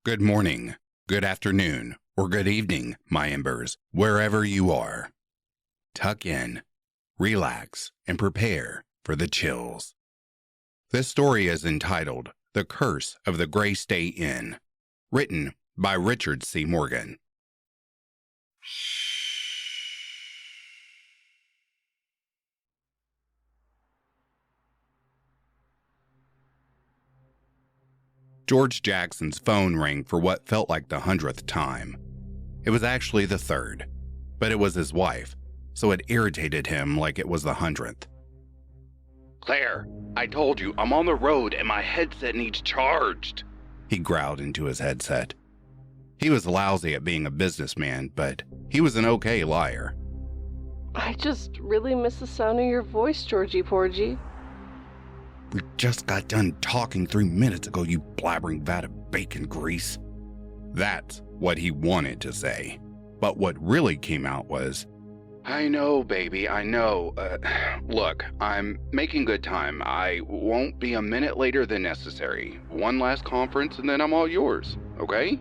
Good morning, good afternoon, or good evening, my embers, wherever you are. Tuck in, relax, and prepare for the chills. This story is entitled The Curse of the Graystay Inn, written by Richard C. Morgan. George Jackson's phone rang for what felt like the 100th time. It was actually the 3rd, but it was his wife, so it irritated him like it was the 100th. Claire, I told you, I'm on the road and my headset needs charged, he growled into his headset. He was lousy at being a businessman, but he was an okay liar. I just really miss the sound of your voice, Georgie Porgy. We just got done talking 3 minutes ago, you blabbering vat of bacon grease. That's what he wanted to say. But what really came out was, I know, baby, I know. Look, I'm making good time. I won't be a minute later than necessary. One last conference and then I'm all yours, okay?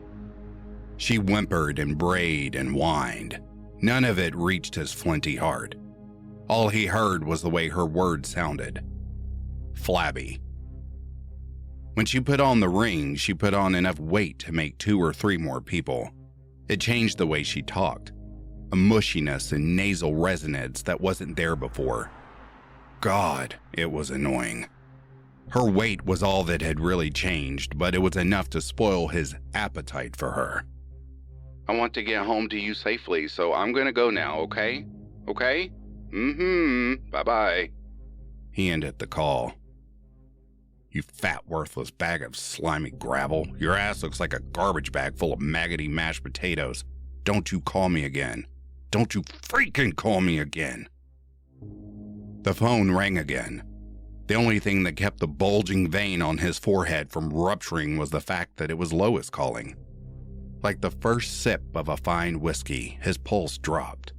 She whimpered and brayed and whined. None of it reached his flinty heart. All he heard was the way her words sounded. Flabby. When she put on the ring, she put on enough weight to make 2 or 3 more people. It changed the way she talked. A mushiness and nasal resonance that wasn't there before. God, it was annoying. Her weight was all that had really changed, but it was enough to spoil his appetite for her. I want to get home to you safely, so I'm gonna go now, okay? Okay? Bye-bye. He ended the call. You fat, worthless bag of slimy gravel. Your ass looks like a garbage bag full of maggoty mashed potatoes. Don't you call me again. Don't you freaking call me again. The phone rang again. The only thing that kept the bulging vein on his forehead from rupturing was the fact that it was Lois calling. Like the first sip of a fine whiskey, his pulse dropped.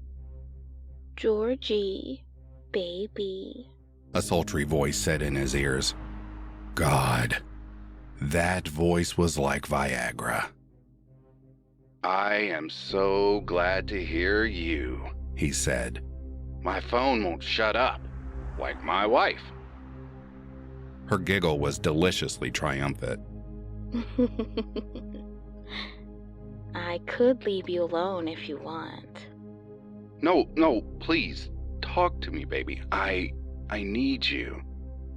Georgie, baby, a sultry voice said in his ears. God, that voice was like Viagra. I am so glad to hear you, he said. My phone won't shut up, like my wife. Her giggle was deliciously triumphant. I could leave you alone if you want. No, please, talk to me, baby. I need you.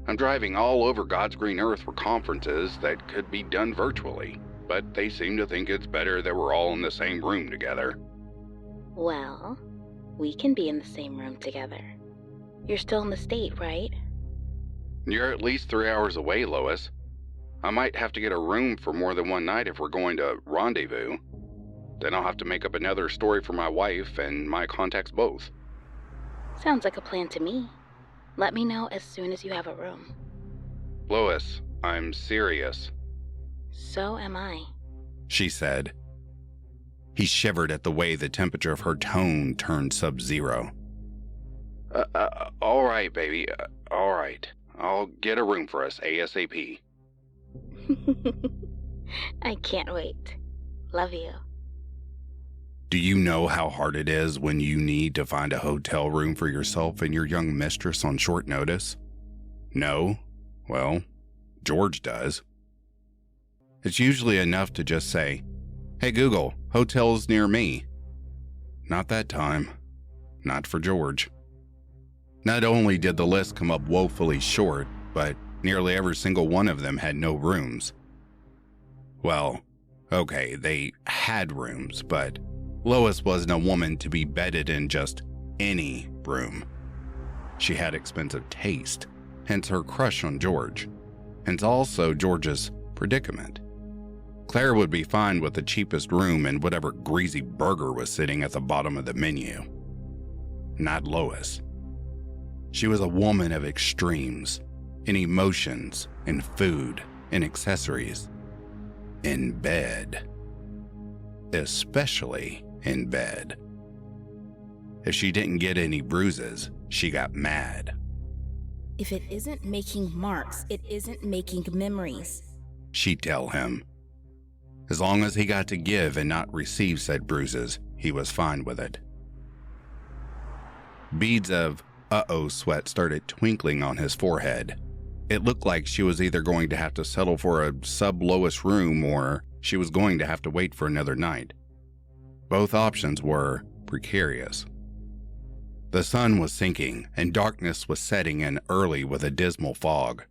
I'm driving all over God's green earth for conferences that could be done virtually, but they seem to think it's better that we're all in the same room together. Well, we can be in the same room together. You're still in the state, right? You're at least 3 hours away, Lois. I might have to get a room for more than one night if we're going to rendezvous. Then I'll have to make up another story for my wife and my contacts both. Sounds like a plan to me. Let me know as soon as you have a room. Lois, I'm serious. So am I, she said. He shivered at the way the temperature of her tone turned sub-zero. All right, baby. All right. I'll get a room for us ASAP. I can't wait. Love you. Do you know how hard it is when you need to find a hotel room for yourself and your young mistress on short notice? No? Well, George does. It's usually enough to just say, "Hey Google, hotels near me." Not that time. Not for George. Not only did the list come up woefully short, but nearly every single one of them had no rooms. Well, okay, they had rooms, but Lois wasn't a woman to be bedded in just any room. She had expensive taste, hence her crush on George, hence also George's predicament. Claire would be fine with the cheapest room and whatever greasy burger was sitting at the bottom of the menu. Not Lois. She was a woman of extremes, in emotions, in food, in accessories, in bed. Especially in bed. If she didn't get any bruises, she got mad. If it isn't making marks, it isn't making memories, She'd tell him. As long as he got to give and not receive said bruises, he was fine with it. Beads of uh-oh sweat started twinkling on his forehead. It looked like she was either going to have to settle for a sub-lowest room or she was going to have to wait for another night. Both options were precarious. The sun was sinking and darkness was setting in early with a dismal fog.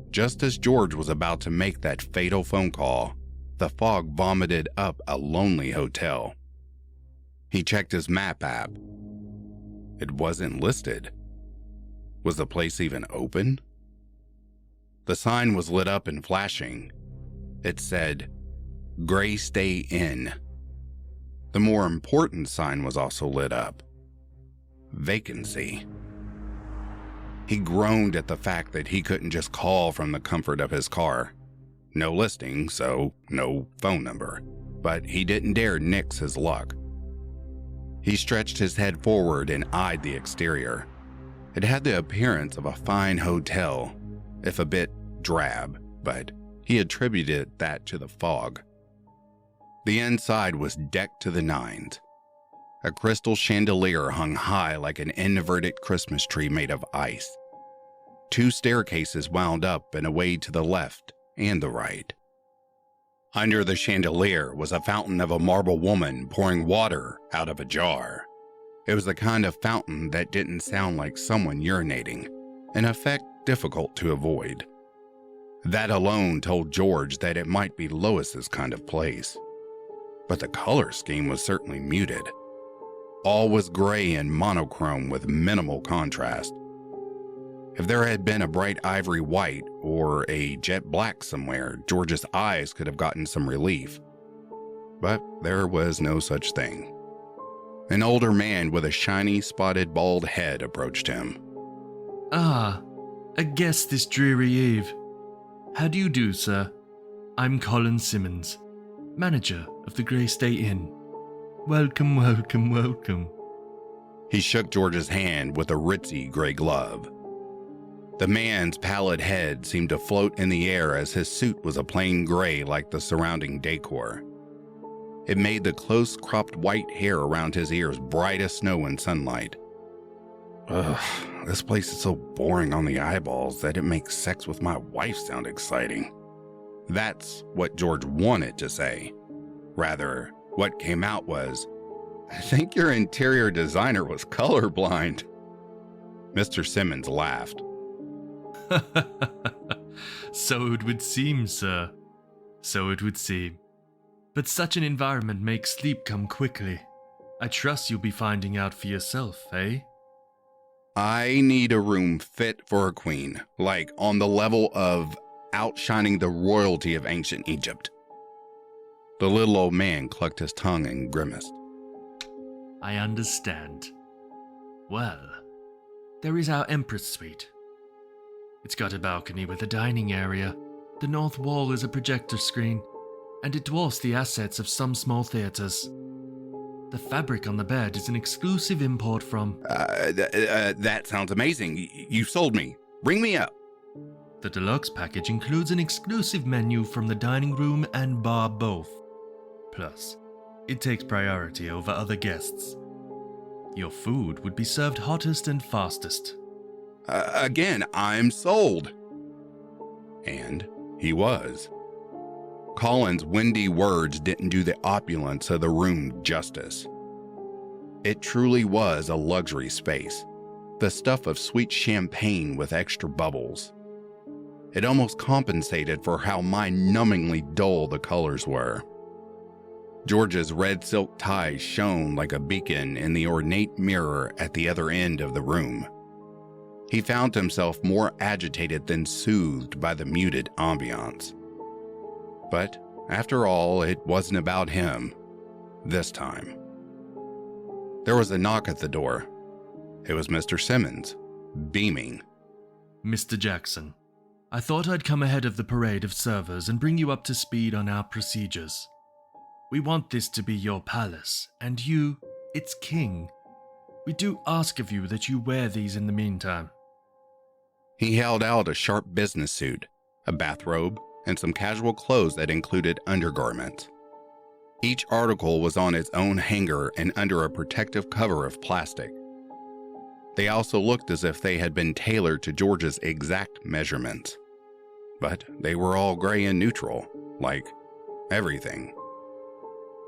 Just as George was about to make that fatal phone call, the fog vomited up a lonely hotel. He checked his map app. It wasn't listed. Was the place even open? The sign was lit up and flashing. It said, Graystay Inn. The more important sign was also lit up. Vacancy. He groaned at the fact that he couldn't just call from the comfort of his car. No listing, so no phone number. But he didn't dare nix his luck. He stretched his head forward and eyed the exterior. It had the appearance of a fine hotel, if a bit drab, but he attributed that to the fog. The inside was decked to the nines. A crystal chandelier hung high like an inverted Christmas tree made of ice. 2 staircases wound up and away to the left and the right. Under the chandelier was a fountain of a marble woman pouring water out of a jar. It was the kind of fountain that didn't sound like someone urinating, an effect difficult to avoid. That alone told George that it might be Lois's kind of place. But the color scheme was certainly muted. All was gray and monochrome with minimal contrast. If there had been a bright ivory white or a jet black somewhere, George's eyes could have gotten some relief. But there was no such thing. An older man with a shiny, spotted, bald head approached him. Ah, a guest this dreary eve. How do you do, sir? I'm Colin Simmons, manager of the Graystay Inn. Welcome, welcome, welcome. He shook George's hand with a ritzy gray glove. The man's pallid head seemed to float in the air as his suit was a plain gray like the surrounding decor. It made the close-cropped white hair around his ears bright as snow in sunlight. Ugh, this place is so boring on the eyeballs that it makes sex with my wife sound exciting. That's what George wanted to say. Rather, what came out was, I think your interior designer was colorblind. Mr. Simmons laughed. So it would seem, sir. So it would seem. But such an environment makes sleep come quickly. I trust you'll be finding out for yourself, eh? I need a room fit for a queen, like on the level of outshining the royalty of ancient Egypt. The little old man clucked his tongue and grimaced. I understand. Well, there is our Empress Suite. It's got a balcony with a dining area. The north wall is a projector screen, and it dwarfs the assets of some small theaters. The fabric on the bed is an exclusive import from... That sounds amazing. You sold me. Ring me up. The deluxe package includes an exclusive menu from the dining room and bar both. Plus, it takes priority over other guests. Your food would be served hottest and fastest. Again, I'm sold. And he was. Colin's windy words didn't do the opulence of the room justice. It truly was a luxury space, the stuff of sweet champagne with extra bubbles. It almost compensated for how mind-numbingly dull the colors were. George's red silk tie shone like a beacon in the ornate mirror at the other end of the room. He found himself more agitated than soothed by the muted ambiance. But after all, it wasn't about him this time. There was a knock at the door. It was Mr. Simmons, beaming. Mr. Jackson, I thought I'd come ahead of the parade of servers and bring you up to speed on our procedures. We want this to be your palace, and you, its king. We do ask of you that you wear these in the meantime. He held out a sharp business suit, a bathrobe, and some casual clothes that included undergarments. Each article was on its own hanger and under a protective cover of plastic. They also looked as if they had been tailored to George's exact measurements. But they were all gray and neutral, like everything.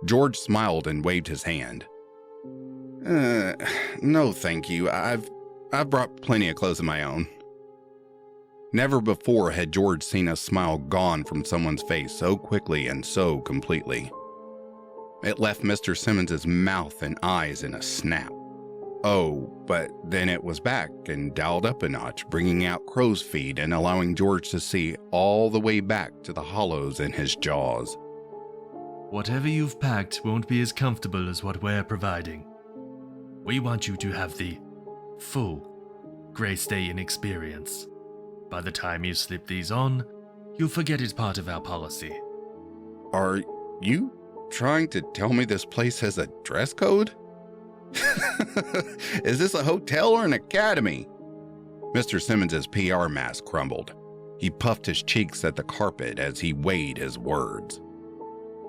George smiled and waved his hand. No thank you, I've brought plenty of clothes of my own. Never before had George seen a smile gone from someone's face so quickly and so completely. It left Mr. Simmons's mouth and eyes in a snap. Oh, but then it was back and dialed up a notch, bringing out crow's feet and allowing George to see all the way back to the hollows in his jaws. Whatever you've packed won't be as comfortable as what we're providing. We want you to have the full Graystay experience. By the time you slip these on, you'll forget it's part of our policy. Are you trying to tell me this place has a dress code? Is this a hotel or an academy? Mr. Simmons's PR mask crumbled. He puffed his cheeks at the carpet as he weighed his words.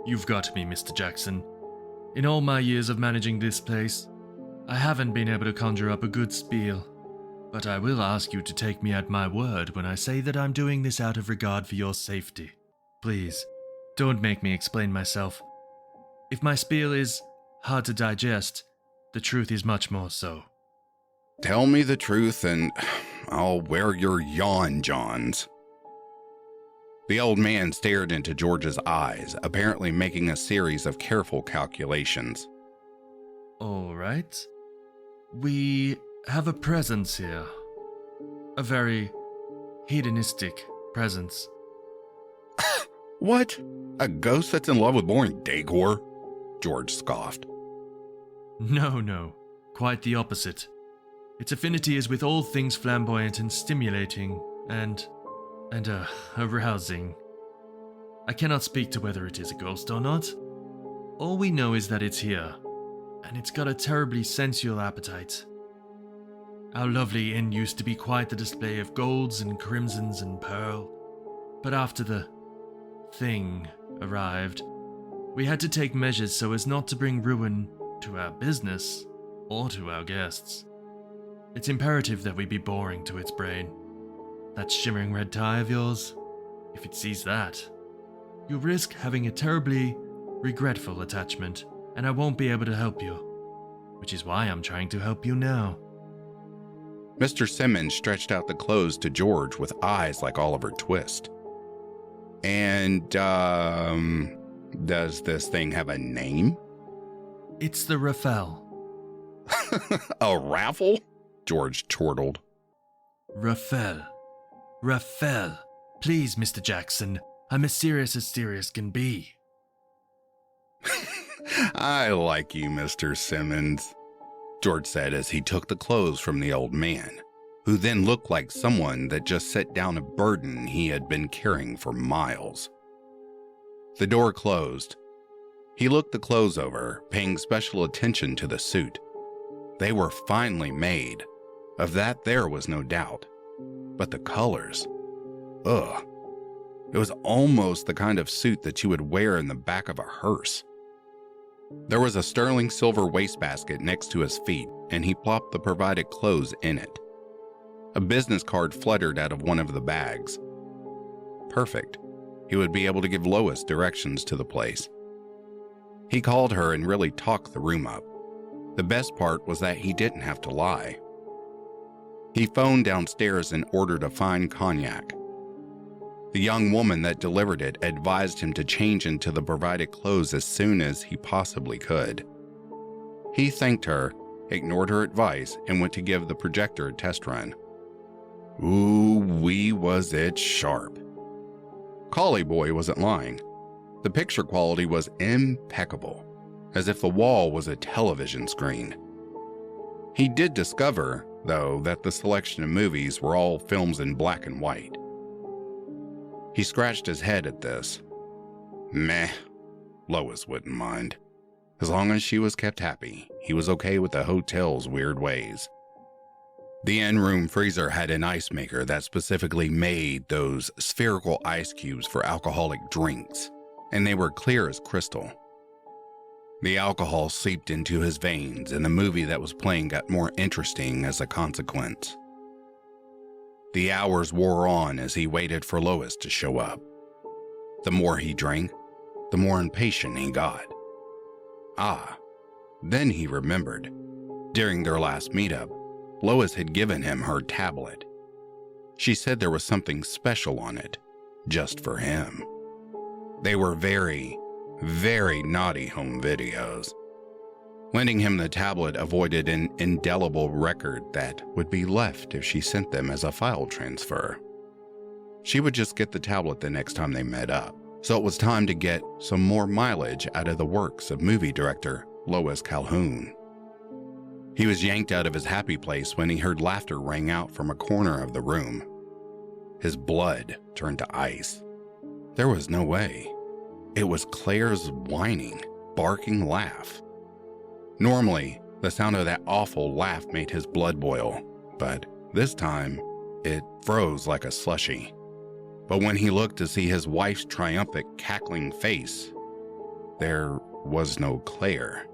You've got me, Mr. Jackson. In all my years of managing this place, I haven't been able to conjure up a good spiel. But I will ask you to take me at my word when I say that I'm doing this out of regard for your safety. Please, don't make me explain myself. If my spiel is hard to digest, the truth is much more so. Tell me the truth and I'll wear your yawn, Johns. The old man stared into George's eyes, apparently making a series of careful calculations. All right. We have a presence here. A very hedonistic presence. What? A ghost that's in love with boring decor? George scoffed. No, quite the opposite. Its affinity is with all things flamboyant and stimulating and arousing. I cannot speak to whether it is a ghost or not. All we know is that it's here, and it's got a terribly sensual appetite. Our lovely inn used to be quite the display of golds and crimsons and pearl, but after the thing arrived, we had to take measures so as not to bring ruin to our business or to our guests. It's imperative that we be boring to its brain. That shimmering red tie of yours, if it sees that, you'll risk having a terribly regretful attachment, and I won't be able to help you, which is why I'm trying to help you now. Mr. Simmons stretched out the clothes to George with eyes like Oliver Twist. And, does this thing have a name? It's the Raffel. A raffle? George chortled. Raffel. Please, Mr. Jackson. I'm as serious can be. I like you, Mr. Simmons, George said as he took the clothes from the old man, who then looked like someone that just set down a burden he had been carrying for miles. The door closed. He looked the clothes over, paying special attention to the suit. They were finely made. Of that there was no doubt. But the colors. Ugh. It was almost the kind of suit that you would wear in the back of a hearse. There was a sterling silver wastebasket next to his feet, and he plopped the provided clothes in it. A business card fluttered out of one of the bags. Perfect. He would be able to give Lois directions to the place. He called her and really talked the room up. The best part was that he didn't have to lie. He phoned downstairs and ordered a fine cognac. The young woman that delivered it advised him to change into the provided clothes as soon as he possibly could. He thanked her, ignored her advice, and went to give the projector a test run. Ooh-wee, was it sharp. Collie Boy wasn't lying. The picture quality was impeccable, as if the wall was a television screen. He did discover, though, that the selection of movies were all films in black and white. He scratched his head at this. Meh, Lois wouldn't mind. As long as she was kept happy, he was okay with the hotel's weird ways. The in-room freezer had an ice maker that specifically made those spherical ice cubes for alcoholic drinks, and they were clear as crystal. The alcohol seeped into his veins, and the movie that was playing got more interesting as a consequence. The hours wore on as he waited for Lois to show up. The more he drank, the more impatient he got. Then he remembered. During their last meetup, Lois had given him her tablet. She said there was something special on it, just for him. They were very, very naughty home videos. Lending him the tablet avoided an indelible record that would be left if she sent them as a file transfer. She would just get the tablet the next time they met up, so it was time to get some more mileage out of the works of movie director Lois Calhoun. He was yanked out of his happy place when he heard laughter ring out from a corner of the room. His blood turned to ice. There was no way. It was Claire's whining, barking laugh. Normally, the sound of that awful laugh made his blood boil, but this time, it froze like a slushie. But when he looked to see his wife's triumphant, cackling face, there was no Claire.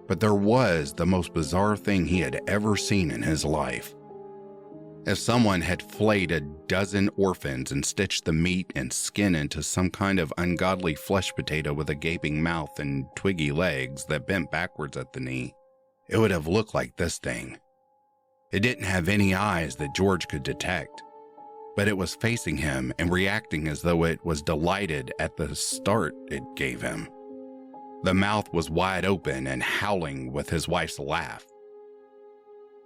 But there was the most bizarre thing he had ever seen in his life. If someone had flayed a dozen orphans and stitched the meat and skin into some kind of ungodly flesh potato with a gaping mouth and twiggy legs that bent backwards at the knee, it would have looked like this thing. It didn't have any eyes that George could detect, but it was facing him and reacting as though it was delighted at the start it gave him. The mouth was wide open and howling with his wife's laugh.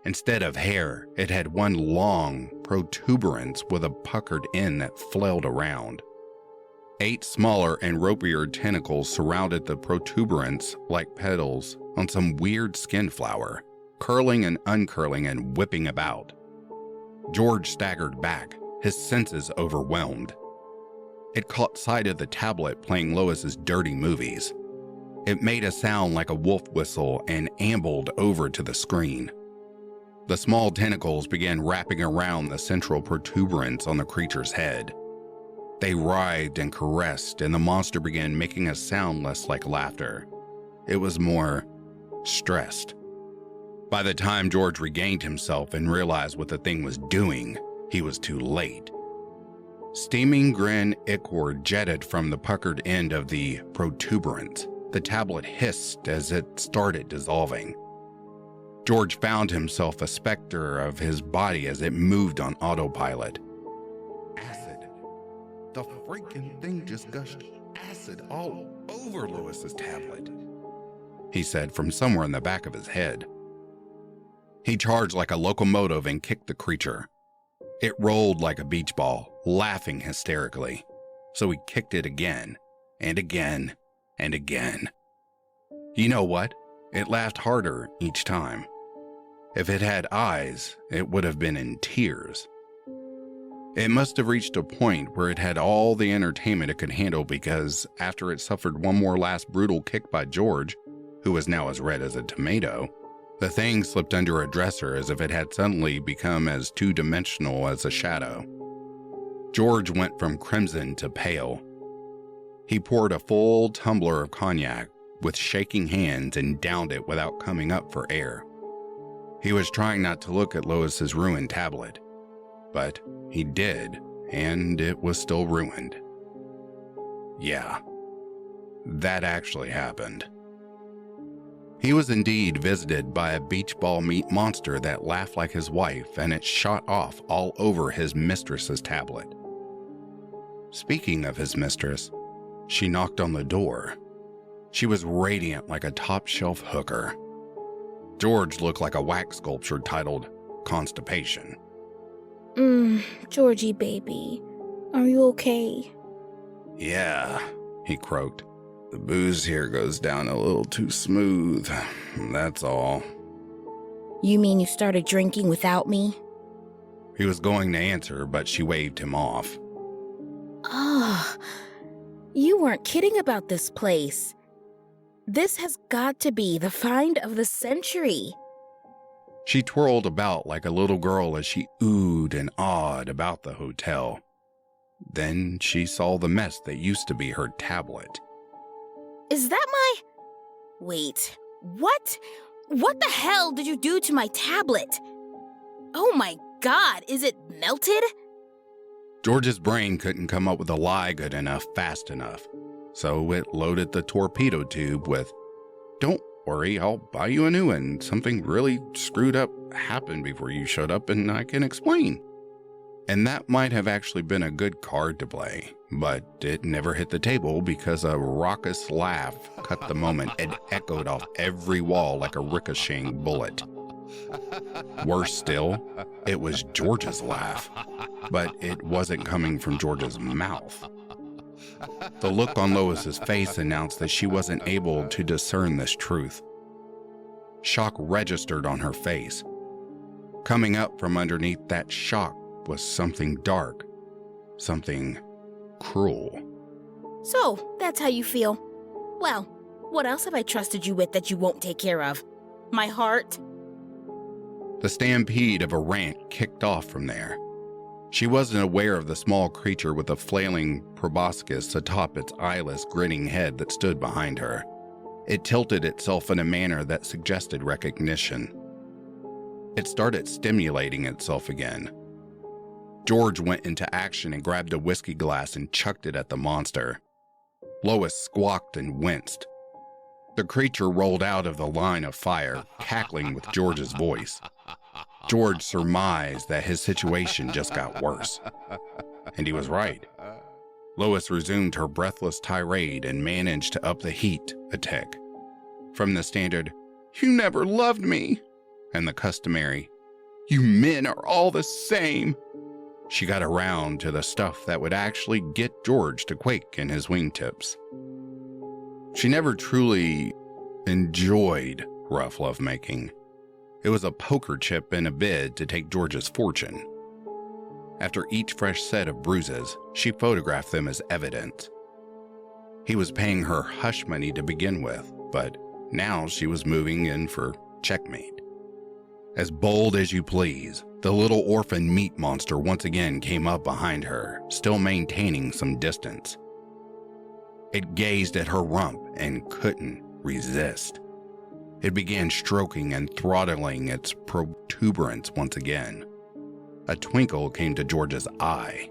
Instead of hair, it had one long protuberance with a puckered end that flailed around. 8 smaller and ropier tentacles surrounded the protuberance like petals on some weird skin flower, curling and uncurling and whipping about. George staggered back, his senses overwhelmed. It caught sight of the tablet playing Lois's dirty movies. It made a sound like a wolf whistle and ambled over to the screen. The small tentacles began wrapping around the central protuberance on the creature's head. They writhed and caressed, and the monster began making a sound less like laughter. It was more stressed. By the time George regained himself and realized what the thing was doing, he was too late. Steaming grin ichor jetted from the puckered end of the protuberance. The tablet hissed as it started dissolving. George found himself a specter of his body as it moved on autopilot. Acid. The freaking thing just gushed acid all over Lois's tablet, he said from somewhere in the back of his head. He charged like a locomotive and kicked the creature. It rolled like a beach ball, laughing hysterically. So he kicked it again, and again, and again. You know what? It laughed harder each time. If it had eyes, it would have been in tears. It must have reached a point where it had all the entertainment it could handle because after it suffered one more last brutal kick by George, who was now as red as a tomato, the thing slipped under a dresser as if it had suddenly become as two-dimensional as a shadow. George went from crimson to pale. He poured a full tumbler of cognac with shaking hands and downed it without coming up for air. He was trying not to look at Lois's ruined tablet, but he did, and it was still ruined. Yeah, that actually happened. He was indeed visited by a beach ball meat monster that laughed like his wife, and it shot off all over his mistress's tablet. Speaking of his mistress, she knocked on the door. She was radiant like a top-shelf hooker. George looked like a wax sculpture titled Constipation. Georgie baby, are you okay? Yeah, he croaked. The booze here goes down a little too smooth, that's all. You mean you started drinking without me? He was going to answer, but she waved him off. You weren't kidding about this place. This has got to be the find of the century. She twirled about like a little girl as she oohed and awed about the hotel. Then she saw the mess that used to be her tablet. Is that my... Wait, what? What the hell did you do to my tablet? Oh my God, is it melted? George's brain couldn't come up with a lie good enough fast enough, so it loaded the torpedo tube with, "Don't worry, I'll buy you a new one. Something really screwed up happened before you showed up and I can explain." And that might have actually been a good card to play, but it never hit the table because a raucous laugh cut the moment and echoed off every wall like a ricocheting bullet. Worse still, it was George's laugh, but it wasn't coming from George's mouth. The look on Lois's face announced that she wasn't able to discern this truth. Shock registered on her face. Coming up from underneath that shock was something dark, something cruel. So, that's how you feel. Well, what else have I trusted you with that you won't take care of? My heart? The stampede of a rant kicked off from there. She wasn't aware of the small creature with a flailing proboscis atop its eyeless, grinning head that stood behind her. It tilted itself in a manner that suggested recognition. It started stimulating itself again. George went into action and grabbed a whiskey glass and chucked it at the monster. Lois squawked and winced. The creature rolled out of the line of fire, cackling with George's voice. George surmised that his situation just got worse. And he was right. Lois resumed her breathless tirade and managed to up the heat a tick. From the standard, "You never loved me," and the customary, "You men are all the same," she got around to the stuff that would actually get George to quake in his wingtips. She never truly enjoyed rough lovemaking. It was a poker chip in a bid to take George's fortune. After each fresh set of bruises, she photographed them as evidence. He was paying her hush money to begin with, but now she was moving in for checkmate. As bold as you please, the little orphan meat monster once again came up behind her, still maintaining some distance. It gazed at her rump and couldn't resist. It began stroking and throttling its protuberance once again. A twinkle came to George's eye.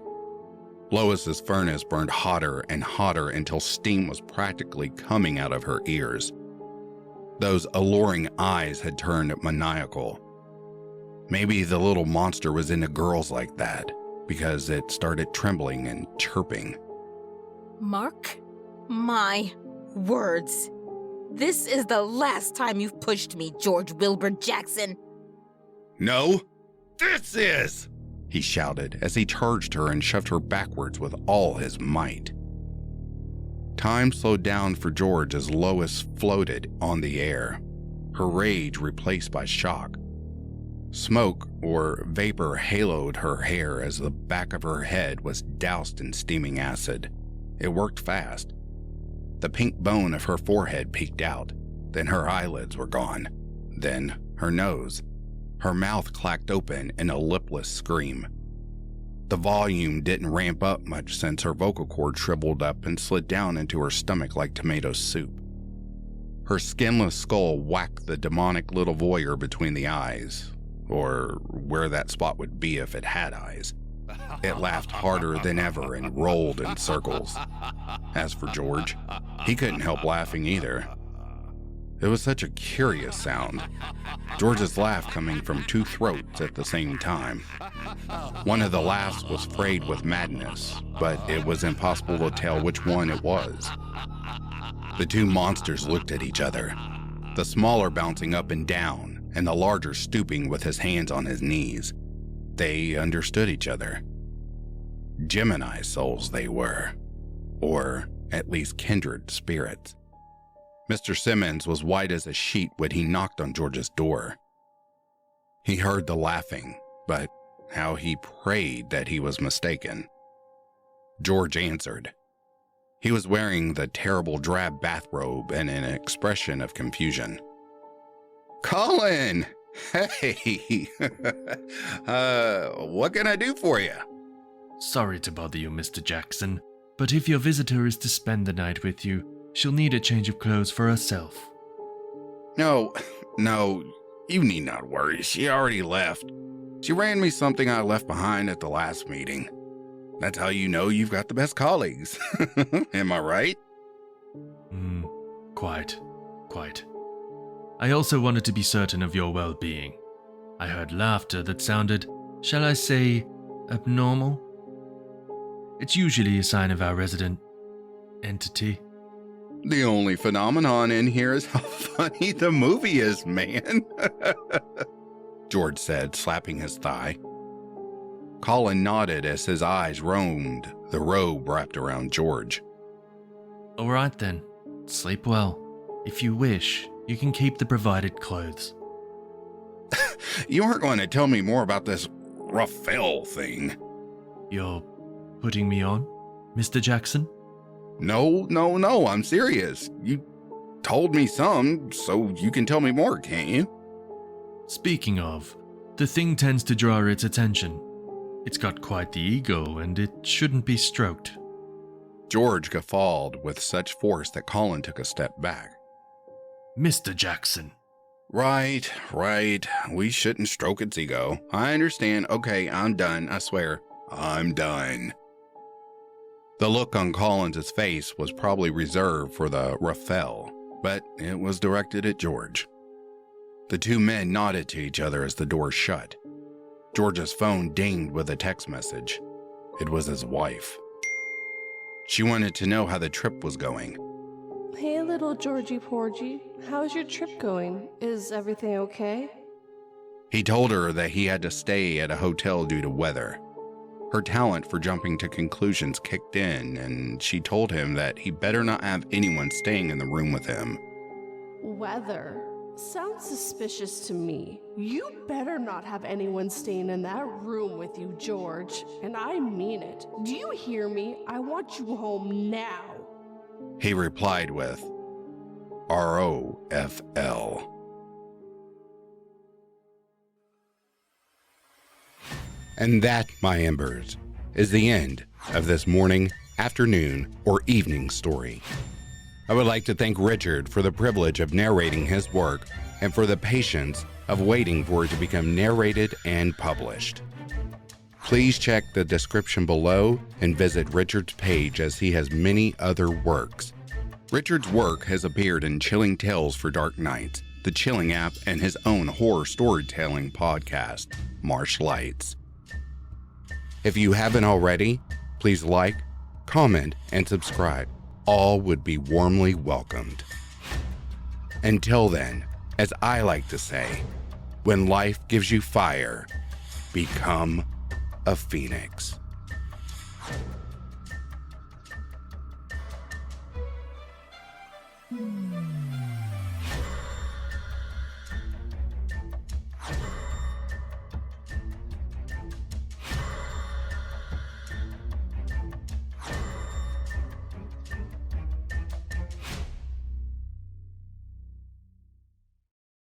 Lois's furnace burned hotter and hotter until steam was practically coming out of her ears. Those alluring eyes had turned maniacal. Maybe the little monster was into girls like that, because it started trembling and chirping. Mark my words. This is the last time you've pushed me, George Wilbur Jackson. "No, this is!" he shouted as he charged her and shoved her backwards with all his might. Time slowed down for George as Lois floated on the air, her rage replaced by shock. Smoke or vapor haloed her hair as the back of her head was doused in steaming acid. It worked fast. The pink bone of her forehead peeked out, then her eyelids were gone, then her nose. Her mouth clacked open in a lipless scream. The volume didn't ramp up much since her vocal cord shriveled up and slid down into her stomach like tomato soup. Her skinless skull whacked the demonic little voyeur between the eyes, or where that spot would be if it had eyes. It laughed harder than ever and rolled in circles. As for George, he couldn't help laughing either. It was such a curious sound. George's laugh coming from two throats at the same time. One of the laughs was frayed with madness, but it was impossible to tell which one it was. The two monsters looked at each other, the smaller bouncing up and down, and the larger stooping with his hands on his knees. They understood each other. Gemini souls they were, or at least kindred spirits. Mr. Simmons was white as a sheet when he knocked on George's door. He heard the laughing, but how he prayed that he was mistaken. George answered. He was wearing the terrible drab bathrobe and an expression of confusion. "Colin!" Hey, what can I do for you? Sorry to bother you, Mr. Jackson, but if your visitor is to spend the night with you, she'll need a change of clothes for herself. No, you need not worry. She already left. She ran me something I left behind at the last meeting. That's how you know you've got the best colleagues. Am I right? Quite. I also wanted to be certain of your well-being. I heard laughter that sounded, shall I say, abnormal? It's usually a sign of our resident entity. The only phenomenon in here is how funny the movie is, man. George said, slapping his thigh. Colin nodded as his eyes roamed the robe wrapped around George. All right then, sleep well. If you wish, you can keep the provided clothes. You aren't going to tell me more about this Raphael thing. You're putting me on, Mr. Jackson? No, I'm serious. You told me some, so you can tell me more, can't you? Speaking of, the thing tends to draw its attention. It's got quite the ego, and it shouldn't be stroked. George guffawed with such force that Colin took a step back. Mr. Jackson. Right. We shouldn't stroke its ego. I understand. Okay, I'm done. I swear. I'm done. The look on Collins' face was probably reserved for the Raphael, but it was directed at George. The two men nodded to each other as the door shut. George's phone dinged with a text message. It was his wife. She wanted to know how the trip was going. Hey, little Georgie Porgy. How's your trip going? Is everything okay? He told her that he had to stay at a hotel due to weather. Her talent for jumping to conclusions kicked in, and she told him that he better not have anyone staying in the room with him. Weather? Sounds suspicious to me. You better not have anyone staying in that room with you, George. And I mean it. Do you hear me? I want you home now. He replied with, ROFL. And that, my embers, is the end of this morning, afternoon, or evening story. I would like to thank Richard for the privilege of narrating his work and for the patience of waiting for it to become narrated and published. Please check the description below and visit Richard's page as he has many other works. Richard's work has appeared in Chilling Tales for Dark Nights, the Chilling app, and his own horror storytelling podcast, Marsh Lights. If you haven't already, please like, comment, and subscribe. All would be warmly welcomed. Until then, as I like to say, when life gives you fire, become a phoenix.